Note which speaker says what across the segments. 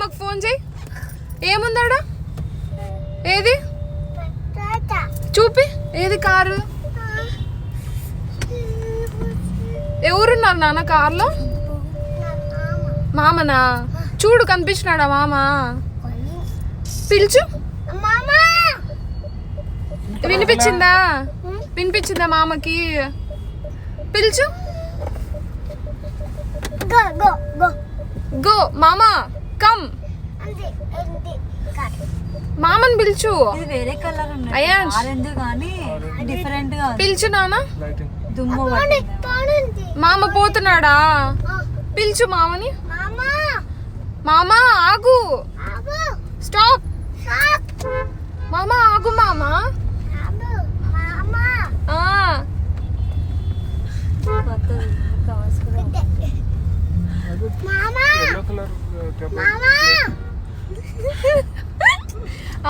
Speaker 1: మామకు ఫోన్ చేయి. ఏముందాడా? ఏది చూపి. ఏది కారు? ఎవరున్నారు నాన్న కార్లో? మామనా? చూడు కనిపించినాడా మామ? పిలుచు. వినిపించిందా మామకి? పిలుచు. గో మామా కమ్. మామని పిలుచు.
Speaker 2: వేరే కలర్ డిఫరెంట్ గా
Speaker 1: పిలుచు నాన్న.
Speaker 2: దుమ్ము
Speaker 1: మామ పోతున్నాడా? పిలుచు మామని. మామా ఆగు. స్టాప్. మామా ఆగు. మామా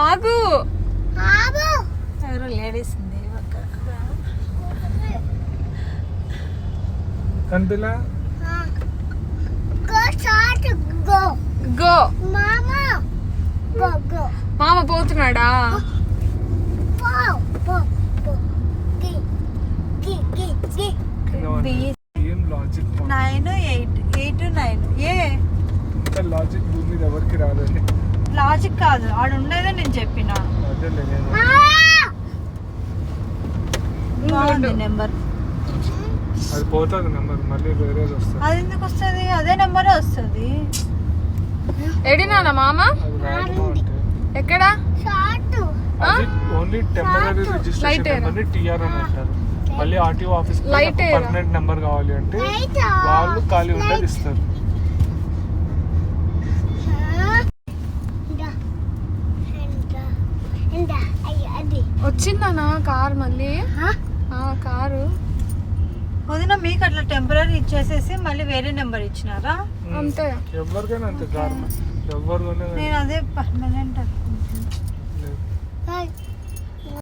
Speaker 1: ఆగు.
Speaker 2: ఎవరో లేడీస్ ఉంది
Speaker 1: గో. మామ పోతున్నాడా?
Speaker 2: 9, 8, 9.
Speaker 3: లాజిక్ భూమి ఎవరికి రాదండి.
Speaker 2: లాజిక్ కాదు, ఆడు ఉండేదే నేను చెప్పిన. నెంబర్
Speaker 3: అది పోతుంది. నెంబర్ మళ్ళీ వేరేది వస్తుంది.
Speaker 2: అది ఎందుకు వస్తుంది? అదే నెంబరే వస్తుంది.
Speaker 1: ఎడినా మామ? ఎక్కడ?
Speaker 3: Only temporary registration number TR అని అంటారు. మళ్ళీ ఆర్టీఓ ఆఫీస్ పర్మనెంట్ నెంబర్ కావాలి అంటే వాళ్ళు ఖాళీ ఉండేది ఇస్తారు.
Speaker 1: వచ్చిందనా కారు? మళ్ళీ కారు
Speaker 2: వదిన మీకు అట్లా టెంపరీ ఇచ్చేసేసి మళ్ళీ వేరే నెంబర్ ఇచ్చినారా?
Speaker 1: అంతే.
Speaker 3: ఎవరికైనా అంతే కారు. ఎవరు
Speaker 2: నేను అదే పర్మనెంట్ అనుకుంటున్నాను.